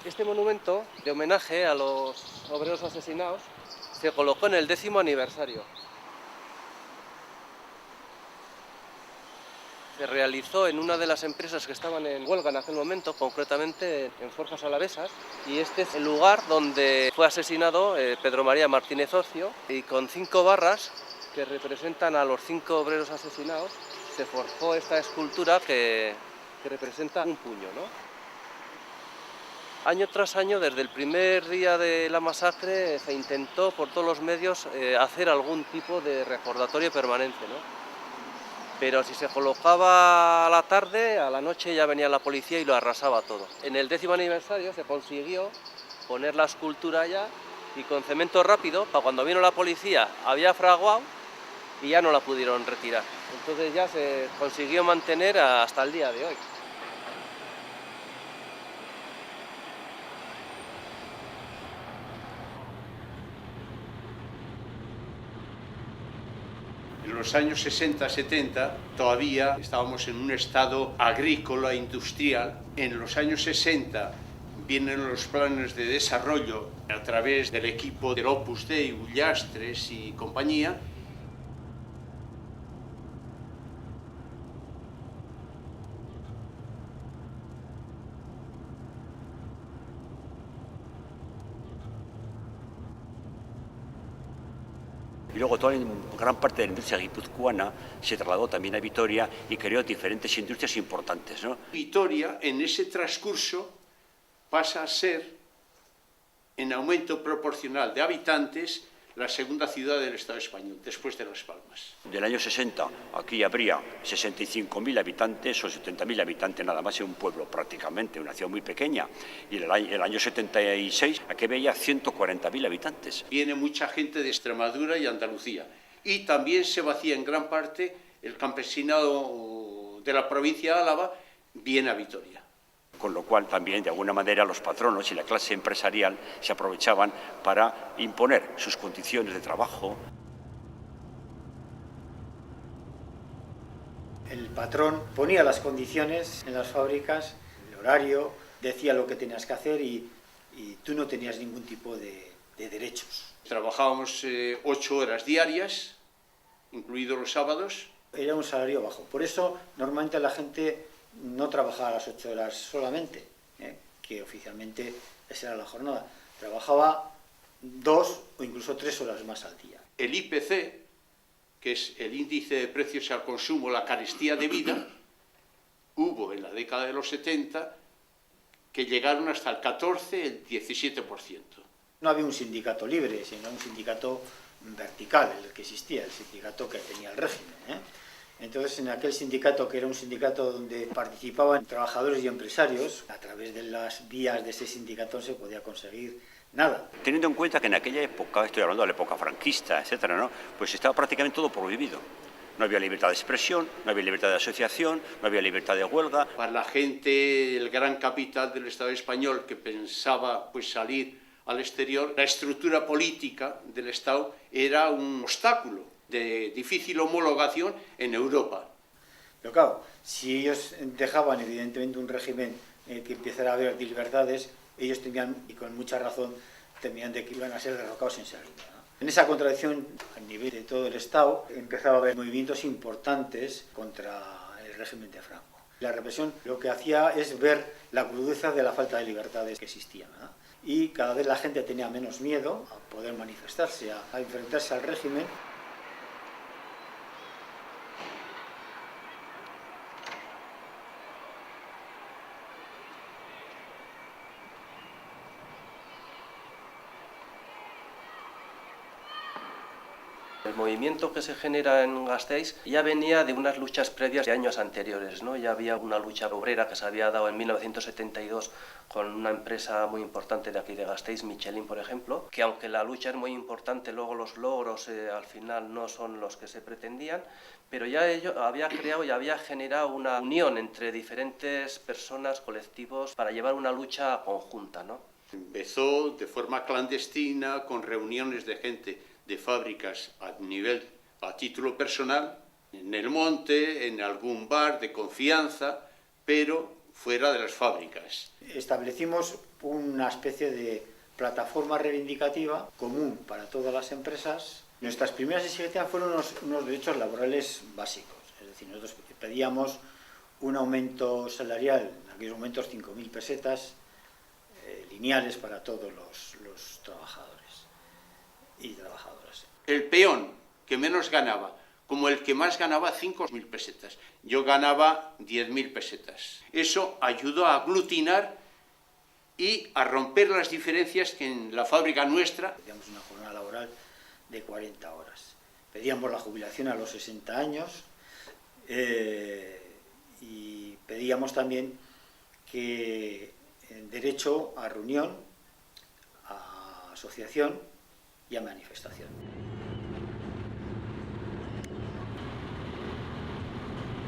Este monumento, de homenaje a los obreros asesinados, se colocó en el 10º aniversario. Se realizó en una de las empresas que estaban en huelga en aquel momento, concretamente en Forjas Alavesas, y este es el lugar donde fue asesinado Pedro María Martínez Ocio, y con 5 barras que representan a los 5 obreros asesinados, se forjó esta escultura que representa un puño, ¿no? Año tras año, desde el primer día de la masacre, se intentó por todos los medios hacer algún tipo de recordatorio permanente, ¿no? Pero si se colocaba a la tarde, a la noche ya venía la policía y lo arrasaba todo. En el 10º aniversario se consiguió poner la escultura allá y con cemento rápido, para cuando vino la policía había fraguado y ya no la pudieron retirar. Entonces ya se consiguió mantener hasta el día de hoy. En los años 60-70 todavía estábamos en un estado agrícola industrial. En los años 60 vienen los planes de desarrollo a través del equipo del Opus Dei, Ullastres y compañía. Y luego toda gran parte de la industria guipuzcoana se trasladó también a Vitoria y creó diferentes industrias importantes, ¿no? Vitoria, en ese transcurso, pasa a ser, en aumento proporcional de habitantes, la segunda ciudad del Estado español, después de Las Palmas. Del año 60 aquí habría 65.000 habitantes o 70.000 habitantes nada más en un pueblo prácticamente, una ciudad muy pequeña. Y el año 76 aquí veía 140.000 habitantes. Viene mucha gente de Extremadura y Andalucía. Y también se vacía en gran parte el campesinado de la provincia de Álava, viene a Vitoria. Con lo cual también, de alguna manera, los patronos y la clase empresarial se aprovechaban para imponer sus condiciones de trabajo. El patrón ponía las condiciones en las fábricas, el horario, decía lo que tenías que hacer y tú no tenías ningún tipo de derechos. Trabajábamos 8 horas diarias, incluidos los sábados. Era un salario bajo. Por eso, normalmente la gente no trabajaba las 8 horas solamente, que oficialmente esa era la jornada. Trabajaba 2 o incluso 3 horas más al día. El IPC, que es el índice de precios al consumo, la carestía de vida, hubo en la década de los 70 que llegaron hasta el 14, el 17%. No había un sindicato libre, sino un sindicato vertical, el que existía, el sindicato que tenía el régimen, Entonces, en aquel sindicato, que era un sindicato donde participaban trabajadores y empresarios, a través de las vías de ese sindicato no se podía conseguir nada. Teniendo en cuenta que en aquella época, estoy hablando de la época franquista, etcétera, ¿no? Pues estaba prácticamente todo prohibido. No había libertad de expresión, no había libertad de asociación, no había libertad de huelga. Para la gente del gran capital del Estado español que pensaba salir al exterior, la estructura política del Estado era un obstáculo de difícil homologación en Europa. Pero claro, si ellos dejaban evidentemente un régimen en el que empezara a haber libertades, ellos temían, y con mucha razón, temían de que iban a ser derrocados en salida, ¿no? En esa contradicción, a nivel de todo el Estado, empezaba a haber movimientos importantes contra el régimen de Franco. La represión lo que hacía es ver la crudeza de la falta de libertades que existían, ¿no? Y cada vez la gente tenía menos miedo a poder manifestarse, a enfrentarse al régimen. El movimiento que se genera en Gasteiz ya venía de unas luchas previas de años anteriores, ¿no? Ya había una lucha obrera que se había dado en 1972 con una empresa muy importante de aquí de Gasteiz, Michelin, por ejemplo, que aunque la lucha es muy importante, luego los logros al final no son los que se pretendían, pero ya ello había creado y había generado una unión entre diferentes personas, colectivos, para llevar una lucha conjunta, ¿no? Empezó de forma clandestina, con reuniones de gente de fábricas a título personal, en el monte, en algún bar de confianza, pero fuera de las fábricas. Establecimos una especie de plataforma reivindicativa común para todas las empresas. Nuestras primeras exigencias fueron unos derechos laborales básicos, es decir, nosotros pedíamos un aumento salarial, en aquellos momentos 5.000 pesetas, lineales para todos los trabajadores y trabajadoras. El peón que menos ganaba, como el que más ganaba 5.000 pesetas. Yo ganaba 10.000 pesetas. Eso ayudó a aglutinar y a romper las diferencias que en la fábrica nuestra... Pedíamos una jornada laboral de 40 horas. Pedíamos la jubilación a los 60 años y pedíamos también que derecho a reunión, a asociación y a manifestación.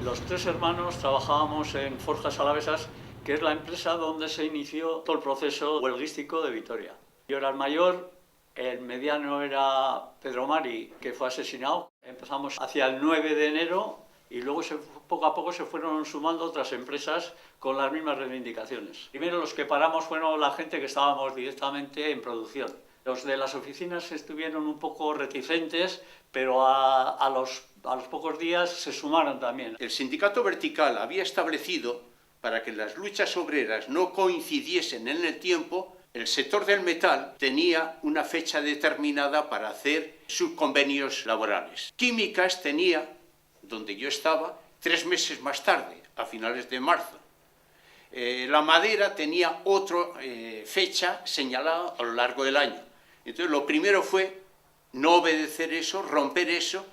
Los tres hermanos trabajábamos en Forjas Alavesas, que es la empresa donde se inició todo el proceso huelguístico de Vitoria. Yo era el mayor, el mediano era Pedro Mari, que fue asesinado. Empezamos hacia el 9 de enero y luego poco a poco se fueron sumando otras empresas con las mismas reivindicaciones. Primero los que paramos fueron la gente que estábamos directamente en producción. Los de las oficinas estuvieron un poco reticentes, pero a los pocos días se sumaron también. El sindicato vertical había establecido, para que las luchas obreras no coincidiesen en el tiempo, el sector del metal tenía una fecha determinada para hacer sus convenios laborales. Químicas tenía, donde yo estaba, 3 meses más tarde, a finales de marzo. La madera tenía otra fecha señalada a lo largo del año. Entonces lo primero fue no obedecer eso, romper eso,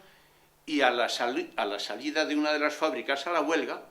y a la salida de una de las fábricas a la huelga,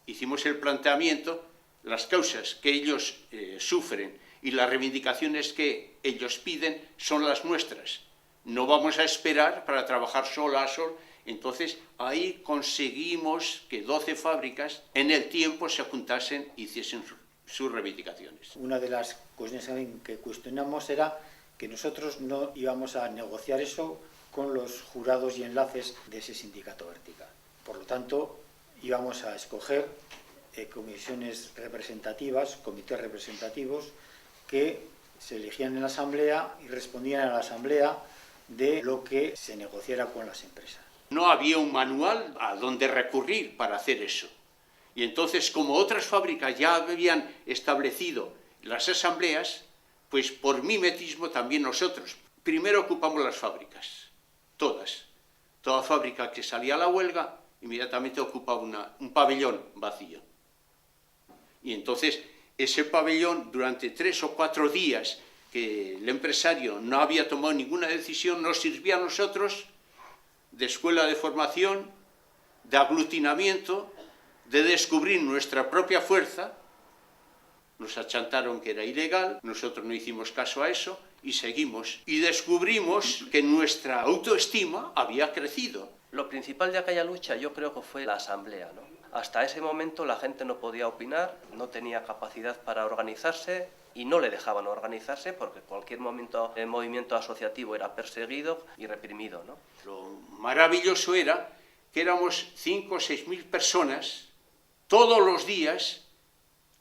hicimos el planteamiento, las causas que ellos sufren y las reivindicaciones que ellos piden son las nuestras. No vamos a esperar para trabajar sol a sol. Entonces ahí conseguimos que 12 fábricas en el tiempo se juntasen y hiciesen sus reivindicaciones. Una de las cuestiones que cuestionamos era que nosotros no íbamos a negociar eso con los jurados y enlaces de ese sindicato vertical. Por lo tanto, íbamos a escoger comisiones representativas, comités representativos, que se elegían en la asamblea y respondían a la asamblea de lo que se negociara con las empresas. No había un manual a donde recurrir para hacer eso. Y entonces, como otras fábricas ya habían establecido las asambleas, pues por mimetismo también nosotros. Primero ocupamos las fábricas, todas. Toda fábrica que salía a la huelga, inmediatamente ocupaba un pabellón vacío. Y entonces, ese pabellón, durante 3 o 4 días que el empresario no había tomado ninguna decisión, nos sirvía a nosotros de escuela de formación, de aglutinamiento, de descubrir nuestra propia fuerza. Nos achantaron que era ilegal, nosotros no hicimos caso a eso y seguimos. Y descubrimos que nuestra autoestima había crecido. Lo principal de aquella lucha yo creo que fue la asamblea, ¿no? Hasta ese momento la gente no podía opinar, no tenía capacidad para organizarse y no le dejaban organizarse porque cualquier movimiento asociativo era perseguido y reprimido, ¿no? Lo maravilloso era que éramos 5 o 6 mil personas todos los días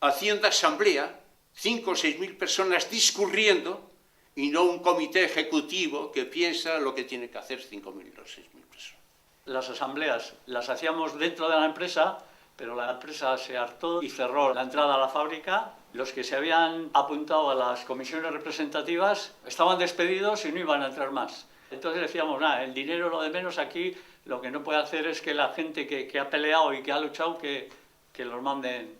haciendo asamblea, 5 o 6 mil personas discurriendo y no un comité ejecutivo que piensa lo que tiene que hacer 5.000 o 6.000 personas. Las asambleas las hacíamos dentro de la empresa, pero la empresa se hartó y cerró la entrada a la fábrica. Los que se habían apuntado a las comisiones representativas estaban despedidos y no iban a entrar más. Entonces decíamos, nada, el dinero lo de menos, aquí lo que no puede hacer es que la gente que ha peleado y que ha luchado, que los manden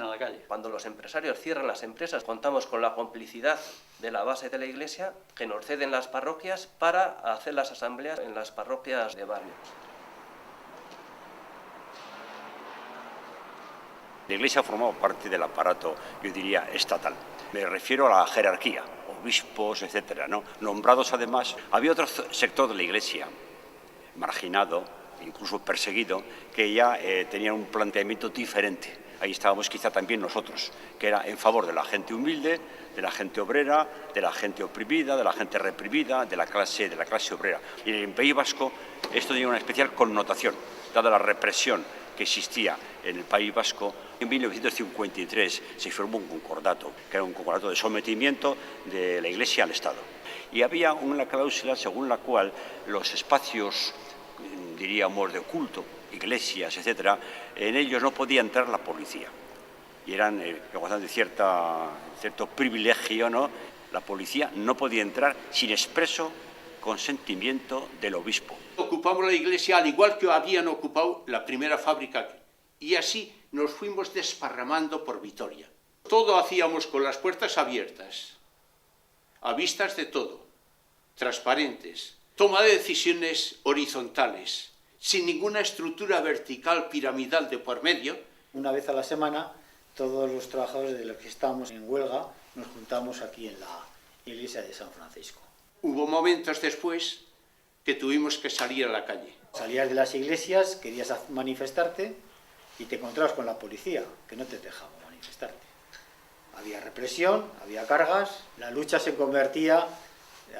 a la calle. Cuando los empresarios cierran las empresas, contamos con la complicidad de la base de la Iglesia, que nos ceden las parroquias para hacer las asambleas en las parroquias de barrio. La Iglesia formaba parte del aparato, yo diría, estatal. Me refiero a la jerarquía, obispos, etcétera, ¿no? Nombrados además. Había otro sector de la Iglesia, marginado, incluso perseguido, que ya tenía un planteamiento diferente. Ahí estábamos quizá también nosotros, que era en favor de la gente humilde, de la gente obrera, de la gente oprimida, de la gente reprimida, de la clase obrera. Y en el País Vasco esto tenía una especial connotación, dada la represión que existía en el País Vasco, en 1953 se firmó un concordato, que era un concordato de sometimiento de la Iglesia al Estado. Y había una cláusula según la cual los espacios, diríamos, de culto, iglesias, etcétera, en ellos no podía entrar la policía. Y eran, gozando de cierto privilegio, ¿no? La policía no podía entrar sin expreso consentimiento del obispo. Ocupamos la iglesia al igual que habían ocupado la primera fábrica y así nos fuimos desparramando por Vitoria. Todo hacíamos con las puertas abiertas, a vistas de todo, transparentes, toma de decisiones horizontales, sin ninguna estructura vertical piramidal de por medio. Una vez a la semana, todos los trabajadores de los que estábamos en huelga nos juntamos aquí en la iglesia de San Francisco. Hubo momentos después que tuvimos que salir a la calle. Salías de las iglesias, querías manifestarte y te encontrabas con la policía, que no te dejaba manifestarte. Había represión, había cargas, la lucha se convertía,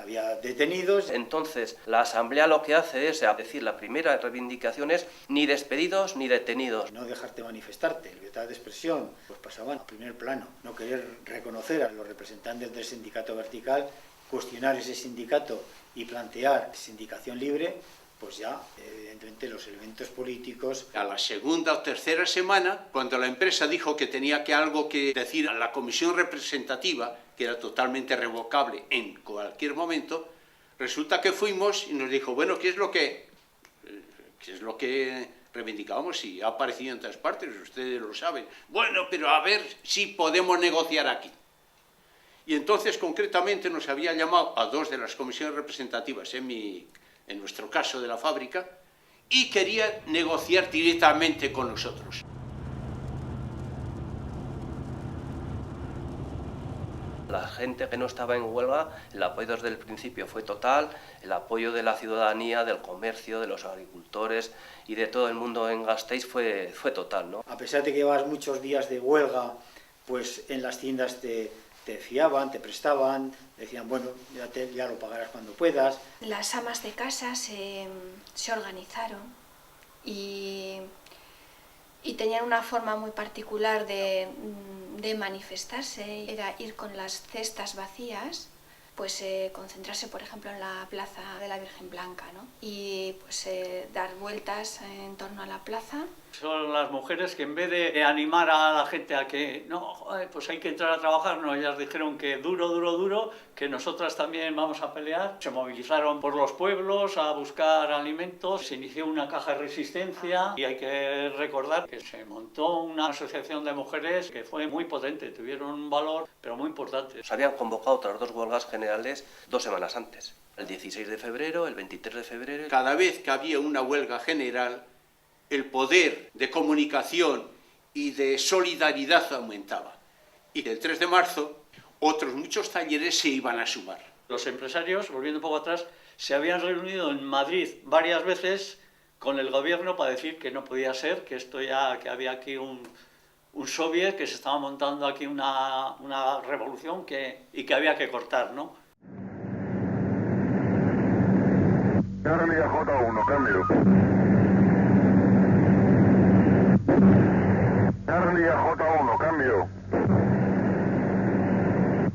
había detenidos. Entonces, la Asamblea lo que hace es decir, la primera reivindicación es ni despedidos ni detenidos. No dejarte manifestarte, libertad de expresión, pues pasaban a primer plano. No querer reconocer a los representantes del sindicato vertical, cuestionar ese sindicato y plantear sindicación libre, pues ya, evidentemente, los elementos políticos. A la segunda o tercera semana, cuando la empresa dijo que tenía algo que decir a la comisión representativa, que era totalmente revocable en cualquier momento, resulta que fuimos y nos dijo, bueno, ¿qué es lo que reivindicábamos? Y ha aparecido en todas partes, ustedes lo saben. Bueno, pero a ver si podemos negociar aquí. Y entonces, concretamente, nos había llamado a dos de las comisiones representativas, en nuestro caso de la fábrica, y quería negociar directamente con nosotros. La gente que no estaba en huelga, el apoyo desde el principio fue total, el apoyo de la ciudadanía, del comercio, de los agricultores y de todo el mundo en Gasteiz fue total, ¿no? A pesar de que llevabas muchos días de huelga, pues en las tiendas te fiaban, te prestaban, decían, bueno, ya lo pagarás cuando puedas. Las amas de casa se organizaron y tenían una forma muy particular de manifestarse. Era ir con las cestas vacías, pues concentrarse, por ejemplo, en la plaza de la Virgen Blanca, ¿no? Y pues dar vueltas en torno a la plaza. Son las mujeres que en vez de animar a la gente a que no, pues hay que entrar a trabajar, no, ellas dijeron que duro, que nosotras también vamos a pelear. Se movilizaron por los pueblos a buscar alimentos, se inició una caja de resistencia y hay que recordar que se montó una asociación de mujeres que fue muy potente, tuvieron un valor pero muy importante. Se habían convocado otras dos huelgas generales 2 semanas antes, el 16 de febrero, el 23 de febrero. Cada vez que había una huelga general, el poder de comunicación y de solidaridad aumentaba. Y el 3 de marzo, otros muchos talleres se iban a sumar. Los empresarios, volviendo un poco atrás, se habían reunido en Madrid varias veces con el gobierno para decir que no podía ser, que que había aquí un soviet, que se estaba montando aquí una revolución y que había que cortar, ¿no? Charlie a J1, cambio. Charlie a J1, cambio.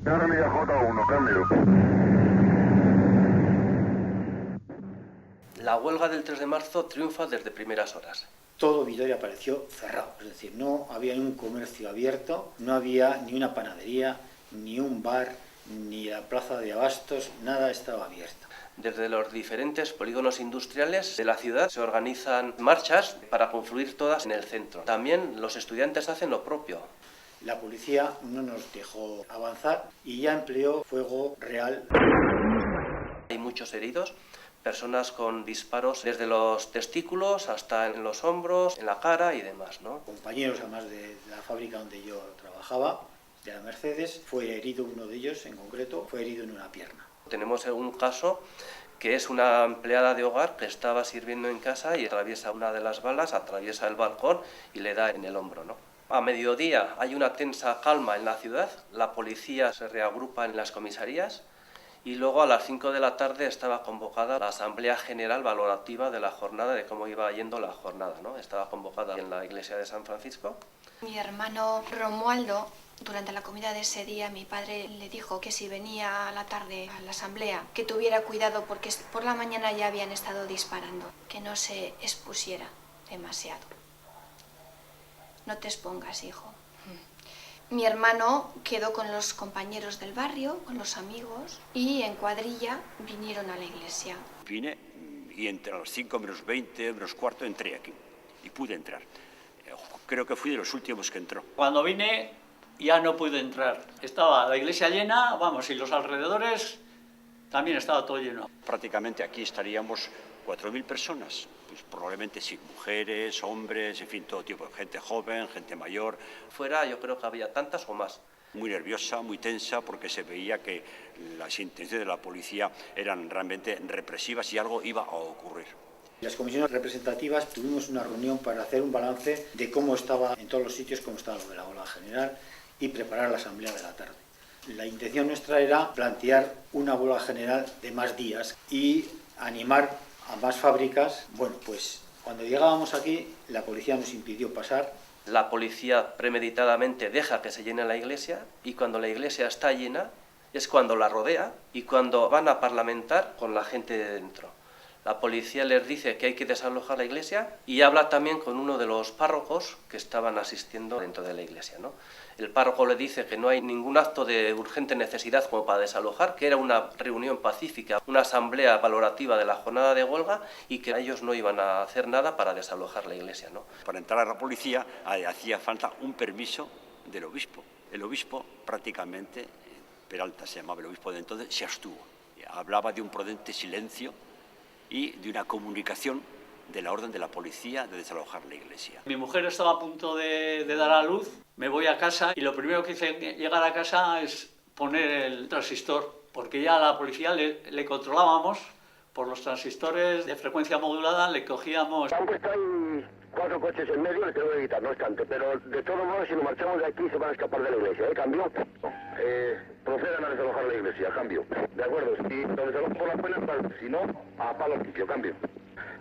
Charlie a J1, cambio. La huelga del 3 de marzo triunfa desde primeras horas. Todo Vitoria pareció cerrado, es decir, no había ni un comercio abierto, no había ni una panadería, ni un bar, ni la plaza de abastos, nada estaba abierto. Desde los diferentes polígonos industriales de la ciudad se organizan marchas para confluir todas en el centro. También los estudiantes hacen lo propio. La policía no nos dejó avanzar y ya empleó fuego real. Hay muchos heridos, personas con disparos desde los testículos hasta en los hombros, en la cara y demás, ¿no? Compañeros, además de la fábrica donde yo trabajaba, de la Mercedes, fue herido uno de ellos en concreto, fue herido en una pierna. Tenemos un caso que es una empleada de hogar que estaba sirviendo en casa y atraviesa una de las balas, atraviesa el balcón y le da en el hombro, ¿no? A mediodía hay una tensa calma en la ciudad, la policía se reagrupa en las comisarías Y luego a las 5 de la tarde estaba convocada la Asamblea General Valorativa de la jornada, de cómo iba yendo la jornada, ¿no? Estaba convocada en la iglesia de San Francisco. Mi hermano Romualdo, durante la comida de ese día, mi padre le dijo que si venía a la tarde a la asamblea, que tuviera cuidado porque por la mañana ya habían estado disparando, que no se expusiera demasiado. No te expongas, hijo. Mi hermano quedó con los compañeros del barrio, con los amigos, y en cuadrilla vinieron a la iglesia. Vine y entre las 5 menos 20, menos cuarto, entré aquí y pude entrar. Creo que fui de los últimos que entró. Cuando vine ya no pude entrar. Estaba la iglesia llena, vamos, y los alrededores también estaba todo lleno. Prácticamente aquí estaríamos 4.000 personas. Pues probablemente sí, mujeres, hombres, en fin, todo tipo de gente joven, gente mayor. Fuera yo creo que había tantas o más. Muy nerviosa, muy tensa, porque se veía que las intenciones de la policía eran realmente represivas y algo iba a ocurrir. Las comisiones representativas tuvimos una reunión para hacer un balance de cómo estaba en todos los sitios, cómo estaba lo de la huelga general y preparar la asamblea de la tarde. La intención nuestra era plantear una huelga general de más días y animar a más fábricas. Bueno, pues cuando llegábamos aquí, la policía nos impidió pasar. La policía premeditadamente deja que se llene la iglesia y cuando la iglesia está llena es cuando la rodea y cuando van a parlamentar con la gente de dentro. La policía les dice que hay que desalojar la iglesia y habla también con uno de los párrocos que estaban asistiendo dentro de la iglesia, ¿no? El párroco le dice que no hay ningún acto de urgente necesidad como para desalojar, que era una reunión pacífica, una asamblea valorativa de la jornada de huelga y que ellos no iban a hacer nada para desalojar la iglesia, ¿no? Para entrar a la policía hacía falta un permiso del obispo. El obispo prácticamente, Peralta se llamaba el obispo de entonces, se abstuvo. Hablaba de un prudente silencio y de una comunicación de la orden de la policía de desalojar la iglesia. Mi mujer estaba a punto de dar a luz, me voy a casa y lo primero que hice al llegar a casa es poner el transistor, porque ya a la policía le controlábamos por los transistores de frecuencia modulada, le cogíamos... Han puesto ahí 4 coches en medio, les tengo que evitar, no obstante, pero de todos modos, si nos marchamos de aquí, se van a escapar de la iglesia, ¿Cambio? Procedan a desalojar la iglesia, cambio. De acuerdo, si lo desalojan por la pena, si no, a palo limpio, cambio.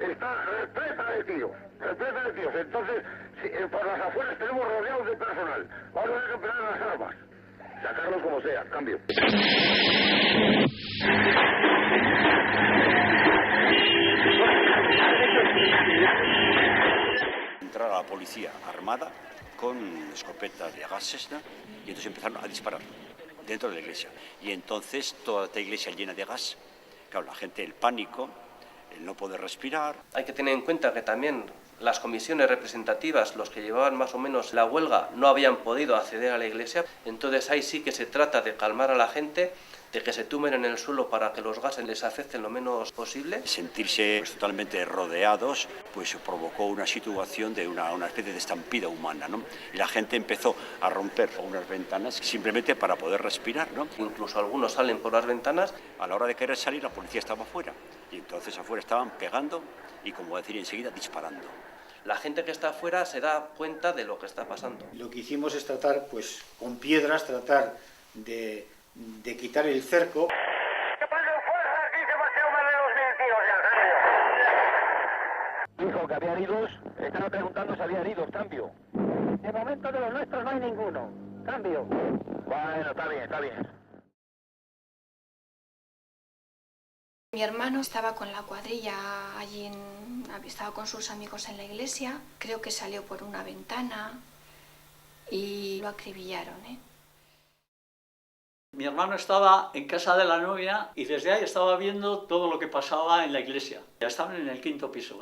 Está repleta de tíos, entonces, por las afueras tenemos rodeados de personal. Vamos a recuperar las armas. Sacarlos como sea, cambio. Entrar a la policía armada con escopetas de gases, ¿no? Y entonces empezaron a disparar dentro de la iglesia. Y entonces toda la iglesia llena de gas, claro, la gente, el pánico, el no poder respirar. Hay que tener en cuenta que también las comisiones representativas, los que llevaban más o menos la huelga, no habían podido acceder a la iglesia. Entonces ahí sí que se trata de calmar a la gente, de que se tumben en el suelo para que los gases les afecten lo menos posible. Sentirse totalmente rodeados pues provocó una situación de una especie de estampida humana, ¿no? Y la gente empezó a romper unas ventanas simplemente para poder respirar, ¿no? Incluso algunos salen por las ventanas. A la hora de querer salir, la policía estaba afuera y entonces afuera estaban pegando y, como decir, enseguida disparando. La gente que está afuera se da cuenta de lo que está pasando. Lo que hicimos es tratar, pues, con piedras, tratar de quitar el cerco. Dijo que había heridos, estaba preguntando si había heridos, cambio. De momento de los nuestros no hay ninguno, cambio. Bueno, está bien. Mi hermano estaba con la cuadrilla allí, estaba con sus amigos en la iglesia, creo que salió por una ventana y lo acribillaron, Mi hermano estaba en casa de la novia y desde ahí estaba viendo todo lo que pasaba en la iglesia. Ya estaban en el 5º piso,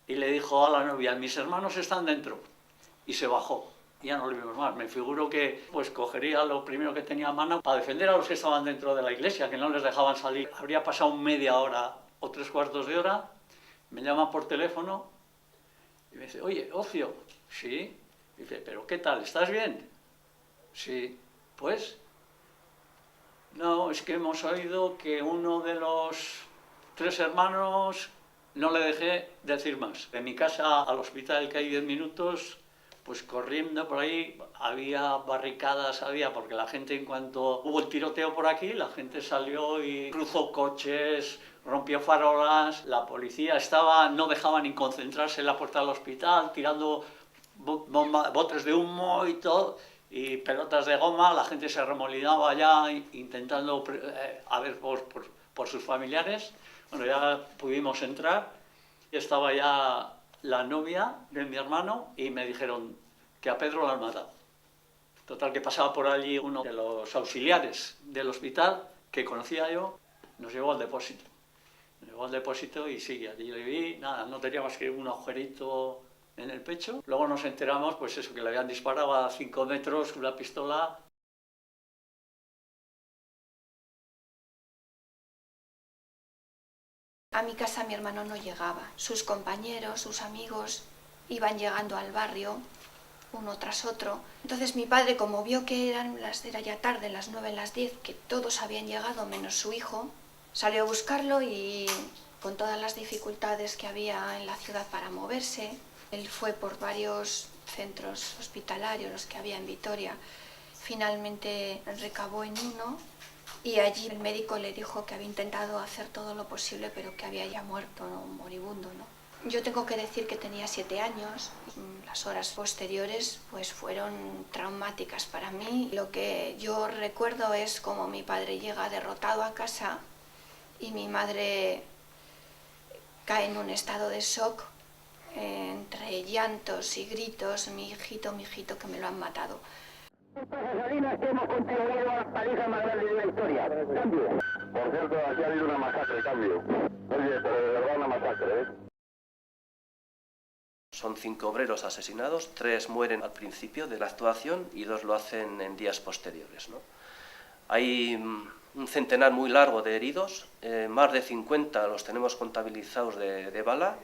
Y le dijo a la novia, mis hermanos están dentro. Y se bajó. Y ya no le vimos más. Me figuro que pues cogería lo primero que tenía a mano para defender a los que estaban dentro de la iglesia, que no les dejaban salir. Habría pasado media hora o 3/4 de hora. Me llama por teléfono y me dice, oye, Ocio. Sí. Dice, ¿pero qué tal? ¿Estás bien? Sí. Pues... No, es que hemos oído que uno de los 3 hermanos, no le dejé decir más. De mi casa al hospital, que hay 10 minutos, pues corriendo por ahí, había barricadas, porque la gente, en cuanto hubo el tiroteo por aquí, la gente salió y cruzó coches, rompió farolas, la policía no dejaba ni concentrarse en la puerta del hospital, tirando botes de humo y todo, y pelotas de goma. La gente se remolinaba ya intentando a ver por sus familiares. Bueno, ya pudimos entrar, estaba ya la novia de mi hermano y me dijeron que a Pedro lo han matado. Total, que pasaba por allí uno de los auxiliares del hospital, que conocía yo, nos llevó al depósito. Nos llevó al depósito y sí, allí le vi, nada, no tenía más que un agujerito en el pecho. Luego nos enteramos, pues eso, que le habían disparado a 5 metros una pistola. A mi casa mi hermano no llegaba. Sus compañeros, sus amigos iban llegando al barrio, uno tras otro. Entonces mi padre, como vio que era ya tarde, las 9, las 10, que todos habían llegado menos su hijo, salió a buscarlo y con todas las dificultades que había en la ciudad para moverse, él fue por varios centros hospitalarios, los que había en Vitoria. Finalmente recabó en uno y allí el médico le dijo que había intentado hacer todo lo posible, pero que había ya muerto, ¿no? Moribundo, ¿no? Yo tengo que decir que tenía 7 años. Las horas posteriores pues fueron traumáticas para mí. Lo que yo recuerdo es cómo mi padre llega derrotado a casa y mi madre cae en un estado de shock, entre llantos y gritos: mi hijito, que me lo han matado. Salinas, que hemos contribuido a la paliza más grande de la historia. Cambio. Por cierto, aquí ha habido una masacre, cambio. Oye, pero de verdad una masacre, ¿eh? Son 5 obreros asesinados, 3 mueren al principio de la actuación y 2 lo hacen en días posteriores, ¿no? Hay un centenar muy largo de heridos, más de 50 los tenemos contabilizados de bala.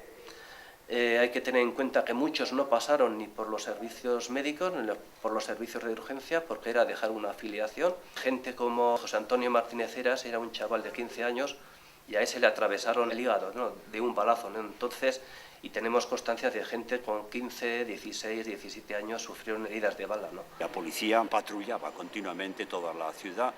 Hay que tener en cuenta que muchos no pasaron ni por los servicios médicos ni por los servicios de urgencia, porque era dejar una afiliación. Gente como José Antonio Martínez Heras era un chaval de 15 años y a ese le atravesaron el hígado, ¿no?, de un balazo, ¿no? Entonces, y tenemos constancia de gente con 15, 16, 17 años sufrieron heridas de bala, ¿no? La policía patrullaba continuamente toda la ciudad,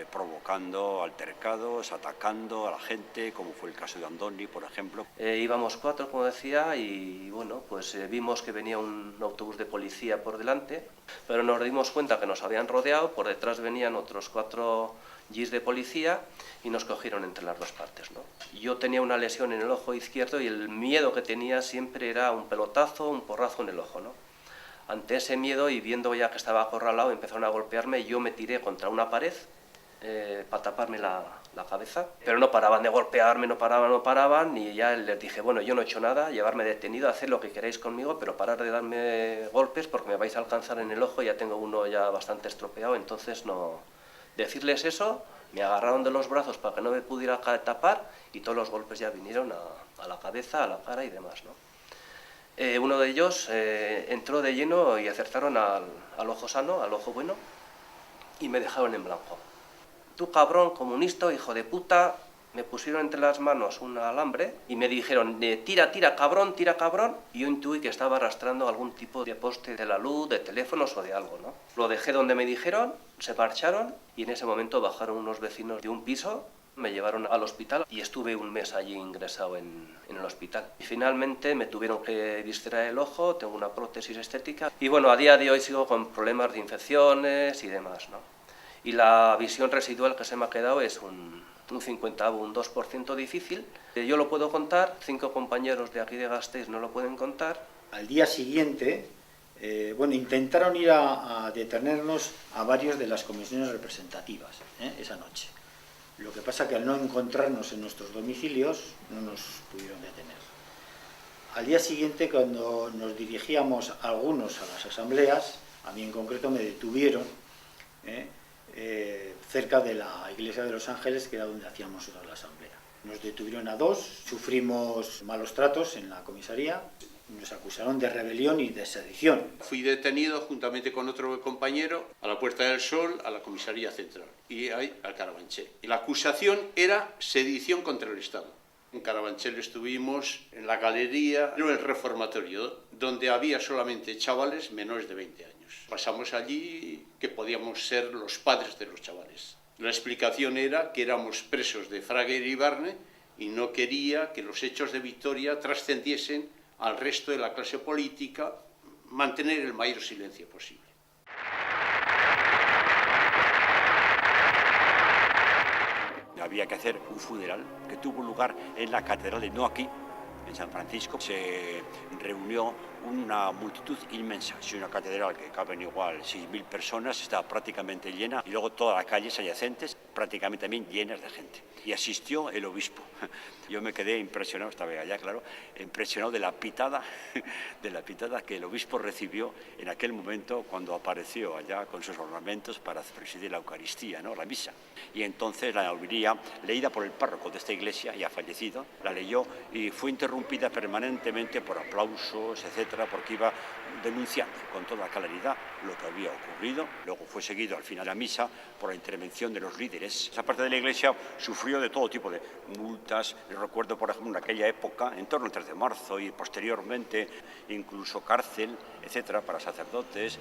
provocando altercados, atacando a la gente, como fue el caso de Andoni, por ejemplo. Íbamos 4, como decía, y bueno, pues vimos que venía un autobús de policía por delante, pero nos dimos cuenta que nos habían rodeado, por detrás venían otros 4 jeeps de policía y nos cogieron entre las 2 partes, ¿no? Yo tenía una lesión en el ojo izquierdo y el miedo que tenía siempre era un pelotazo, un porrazo en el ojo, ¿no? Ante ese miedo y viendo ya que estaba acorralado, empezaron a golpearme y yo me tiré contra una pared para taparme la cabeza, pero no paraban de golpearme, no paraban, y ya les dije, bueno, yo no he hecho nada, llevarme detenido, haced lo que queráis conmigo, pero parar de darme golpes porque me vais a alcanzar en el ojo, ya tengo uno ya bastante estropeado, entonces no. Decirles eso, me agarraron de los brazos para que no me pudiera tapar y todos los golpes ya vinieron a la cabeza, a la cara y demás, ¿no? Uno de ellos entró de lleno y acertaron al ojo sano, al ojo bueno, y me dejaron en blanco. Tú, cabrón, comunista, hijo de puta. Me pusieron entre las manos un alambre y me dijeron, tira, cabrón, y yo intuí que estaba arrastrando algún tipo de poste de la luz, de teléfonos o de algo, ¿no? Lo dejé donde me dijeron, se marcharon y en ese momento bajaron unos vecinos de un piso, me llevaron al hospital y estuve un mes allí ingresado en el hospital. Y finalmente me tuvieron que distraer el ojo, tengo una prótesis estética y bueno, a día de hoy sigo con problemas de infecciones y demás, ¿no? Y la visión residual que se me ha quedado es un 50, un 2% difícil. Yo lo puedo contar, 5 compañeros de aquí de Gasteiz no lo pueden contar. Al día siguiente, intentaron ir a detenernos a varios de las comisiones representativas esa noche. Lo que pasa que al no encontrarnos en nuestros domicilios no nos pudieron detener. Al día siguiente, cuando nos dirigíamos algunos a las asambleas, a mí en concreto me detuvieron cerca de la iglesia de Los Ángeles, que era donde hacíamos nosotros la asamblea. Nos detuvieron a 2, sufrimos malos tratos en la comisaría, nos acusaron de rebelión y de sedición. Fui detenido juntamente con otro compañero a la Puerta del Sol, a la comisaría central y ahí al Carabanchel. Y la acusación era sedición contra el Estado. En Carabanchel estuvimos en la galería, en el reformatorio, donde había solamente chavales menores de 20 años. Pasamos allí que podíamos ser los padres de los chavales. La explicación era que éramos presos de Fraga y Iribarne y no quería que los hechos de Vitoria trascendiesen al resto de la clase política, mantener el mayor silencio posible. Había que hacer un funeral que tuvo lugar en la catedral, no aquí, en San Francisco. Se reunió una multitud inmensa. Es una catedral que caben igual 6.000 personas, está prácticamente llena, y luego todas las calles adyacentes prácticamente también llenas de gente. Y asistió el obispo. Yo me quedé impresionado, estaba allá, claro, impresionado de la pitada que el obispo recibió en aquel momento cuando apareció allá con sus ornamentos para presidir la Eucaristía, ¿no?, la misa. Y entonces la homilía, leída por el párroco de esta iglesia, ya fallecido, la leyó y fue interrumpida permanentemente por aplausos, etcétera, porque iba denunciando con toda claridad lo que había ocurrido. Luego fue seguido al final de la misa por la intervención de los líderes. Esa parte de la iglesia sufrió de todo tipo de multas. Recuerdo, por ejemplo, en aquella época, en torno al 3 de marzo y posteriormente, incluso cárcel, etcétera, para sacerdotes.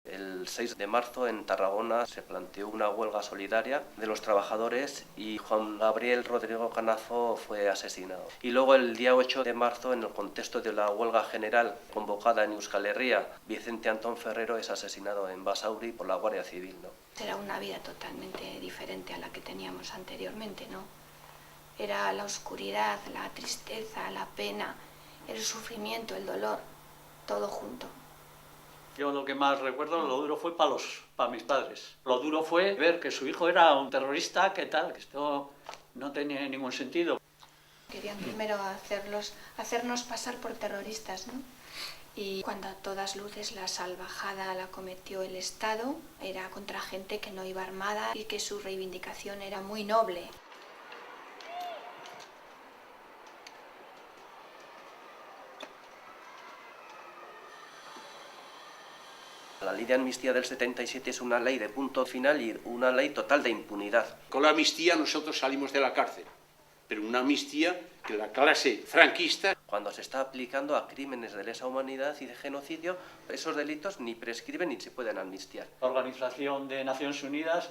El 6 de marzo en Tarragona se planteó una huelga solidaria de los trabajadores y Juan Gabriel Rodrigo Canazo fue asesinado. Y luego el día 8 de marzo, en el contexto de la huelga general convocada en Euskal Herria, Vicente Antón Ferrero es asesinado en Basauri por la Guardia Civil, ¿no? Era una vida totalmente diferente a la que teníamos anteriormente, ¿no? Era la oscuridad, la tristeza, la pena, el sufrimiento, el dolor, todo junto. Yo lo que más recuerdo, lo duro fue para mis padres. Lo duro fue ver que su hijo era un terrorista, que tal, que esto no tenía ningún sentido. Querían primero hacernos pasar por terroristas, ¿no? Y cuando a todas luces la salvajada la cometió el Estado, era contra gente que no iba armada y que su reivindicación era muy noble. La ley de amnistía del 77 es una ley de punto final y una ley total de impunidad. Con la amnistía nosotros salimos de la cárcel, pero una amnistía que la clase franquista... Cuando se está aplicando a crímenes de lesa humanidad y de genocidio, esos delitos ni prescriben ni se pueden amnistiar. La Organización de Naciones Unidas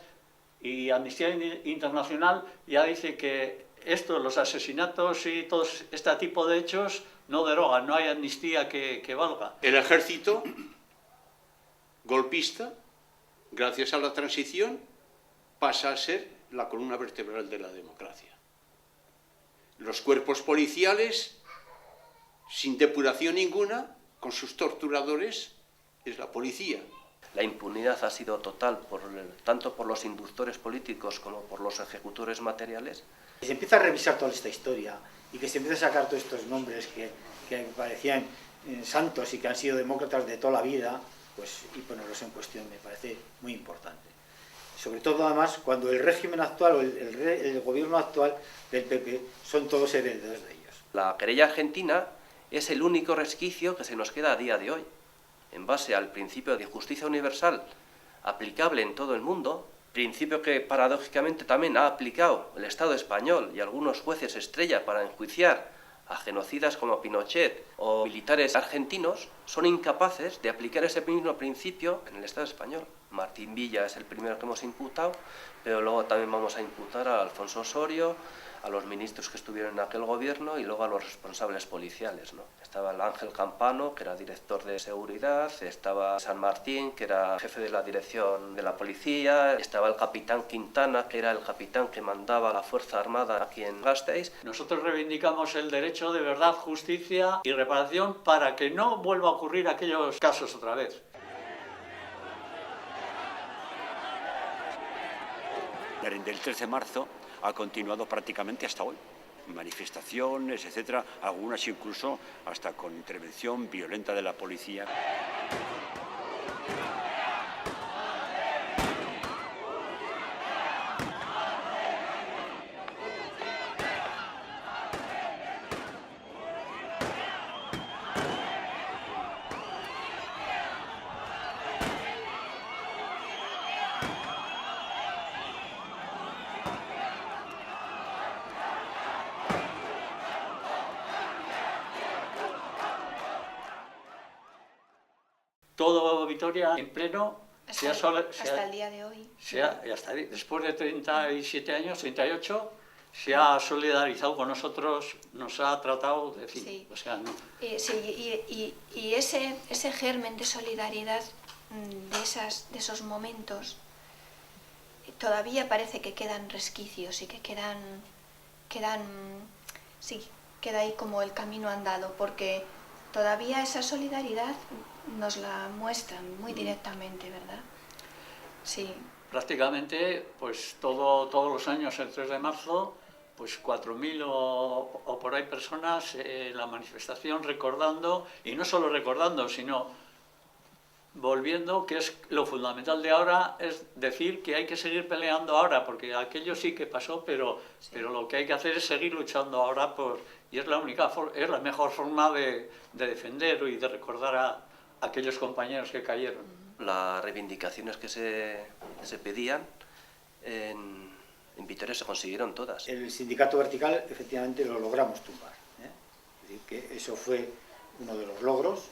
y Amnistía Internacional ya dice que los asesinatos y todo este tipo de hechos no derogan, no hay amnistía que valga. El ejército golpista, gracias a la transición, pasa a ser la columna vertebral de la democracia. Los cuerpos policiales, sin depuración ninguna, con sus torturadores, es la policía. La impunidad ha sido total, tanto por los inductores políticos como por los ejecutores materiales. Se empieza a revisar toda esta historia y que se empieza a sacar todos estos nombres que parecían santos y que han sido demócratas de toda la vida, pues, y ponerlos en cuestión me parece muy importante. Sobre todo, además, cuando el régimen actual o el gobierno actual del PP son todos herederos de ellos. La querella argentina es el único resquicio que se nos queda a día de hoy, en base al principio de justicia universal aplicable en todo el mundo, principio que paradójicamente también ha aplicado el Estado español y algunos jueces estrella para enjuiciar a genocidas como Pinochet o militares argentinos, son incapaces de aplicar ese mismo principio en el Estado español. Martín Villa es el primero que hemos imputado, pero luego también vamos a imputar a Alfonso Osorio, a los ministros que estuvieron en aquel gobierno y luego a los responsables policiales, ¿no? Estaba el Ángel Campano, que era director de seguridad, estaba San Martín, que era jefe de la dirección de la policía, estaba el capitán Quintana, que era el capitán que mandaba la Fuerza Armada aquí en Gasteiz. Nosotros reivindicamos el derecho de verdad, justicia y reparación para que no vuelva a ocurrir aquellos casos otra vez. Del 13 de marzo ha continuado prácticamente hasta hoy. Manifestaciones, etcétera, algunas incluso hasta con intervención violenta de la policía. todo Vitoria en pleno, hasta el día de hoy. Después de 37 años, 38, se ha solidarizado con nosotros, nos ha tratado, en fin, Sí. o sea, no. Y ese germen de solidaridad de esos momentos todavía parece que quedan resquicios y que queda ahí como el camino andado, porque todavía esa solidaridad nos la muestran muy directamente, ¿verdad? Sí. Prácticamente, pues todos los años, el 3 de marzo, pues 4.000 o por ahí personas en la manifestación recordando, y no solo recordando, sino volviendo, que es lo fundamental de ahora, es decir que hay que seguir peleando ahora, porque aquello sí que pasó, pero lo que hay que hacer es seguir luchando ahora, y es la mejor forma de defender y de recordar a aquellos compañeros que cayeron. Las reivindicaciones que se pedían en Vitoria se consiguieron todas. El sindicato vertical efectivamente lo logramos tumbar, ¿eh? Es decir, que eso fue uno de los logros,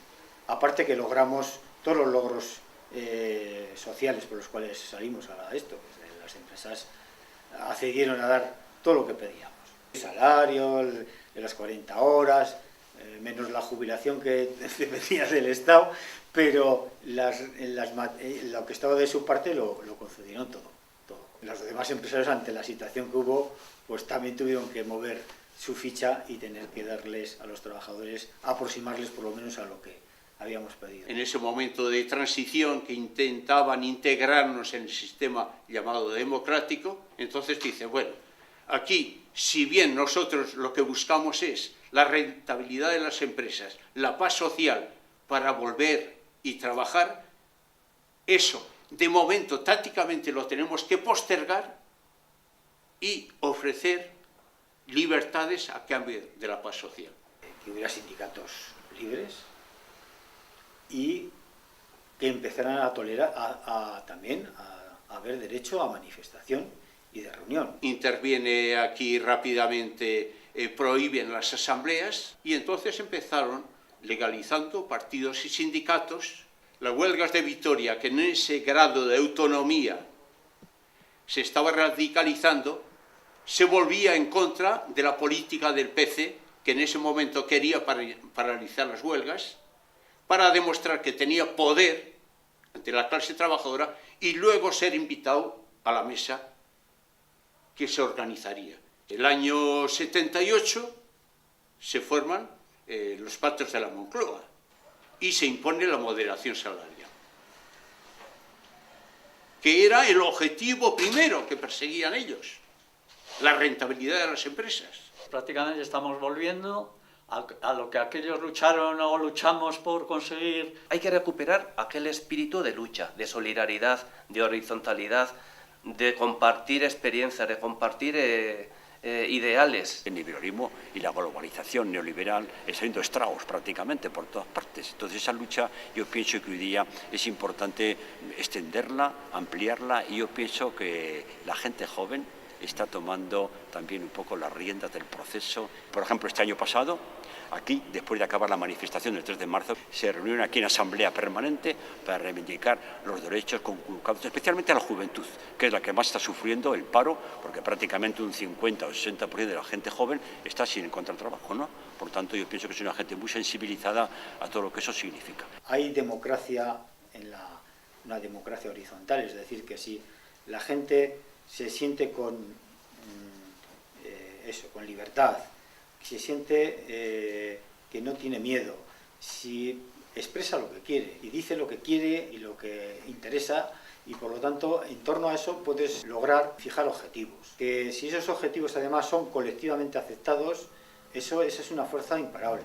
aparte que logramos todos los logros sociales por los cuales salimos a esto. Pues las empresas accedieron a dar todo lo que pedíamos. El salario, de las 40 horas, menos la jubilación que dependía del Estado, pero lo que estaba de su parte lo concedieron todo. Los demás empresarios, ante la situación que hubo, pues también tuvieron que mover su ficha y tener que darles a los trabajadores, aproximarles por lo menos a lo que habíamos pedido. En ese momento de transición que intentaban integrarnos en el sistema llamado democrático, entonces dice, bueno, aquí, si bien nosotros lo que buscamos es la rentabilidad de las empresas, la paz social para volver y trabajar, eso de momento tácticamente lo tenemos que postergar y ofrecer libertades a cambio de la paz social. Que hubiera sindicatos libres y que empezaran a tolerar también a haber derecho a manifestación y de reunión. Interviene aquí rápidamente, prohíben las asambleas y entonces empezaron legalizando partidos y sindicatos. Las huelgas de Vitoria, que en ese grado de autonomía se estaba radicalizando, se volvía en contra de la política del PC, que en ese momento quería paralizar las huelgas, para demostrar que tenía poder ante la clase trabajadora y luego ser invitado a la mesa que se organizaría. El año 78 se forman los pactos de la Moncloa y se impone la moderación salarial, que era el objetivo primero que perseguían ellos, la rentabilidad de las empresas. Prácticamente estamos volviendo a lo que aquellos lucharon o luchamos por conseguir. Hay que recuperar aquel espíritu de lucha, de solidaridad, de horizontalidad, de compartir experiencias, de compartir ideales. El liberalismo y la globalización neoliberal está haciendo estragos prácticamente por todas partes. Entonces esa lucha yo pienso que hoy día es importante extenderla, ampliarla, y yo pienso que la gente joven está tomando también un poco las riendas del proceso. Por ejemplo, este año pasado, aquí, después de acabar la manifestación del 3 de marzo, se reunieron aquí en asamblea permanente para reivindicar los derechos conculcados, especialmente a la juventud, que es la que más está sufriendo el paro, porque prácticamente un 50 o 60% de la gente joven está sin encontrar trabajo, ¿no? Por tanto, yo pienso que es una gente muy sensibilizada a todo lo que eso significa. Hay democracia una democracia horizontal, es decir, que si la gente se siente con libertad, se siente que no tiene miedo, si expresa lo que quiere y dice lo que quiere y lo que interesa, y por lo tanto en torno a eso puedes lograr fijar objetivos, que si esos objetivos además son colectivamente aceptados, esa es una fuerza imparable.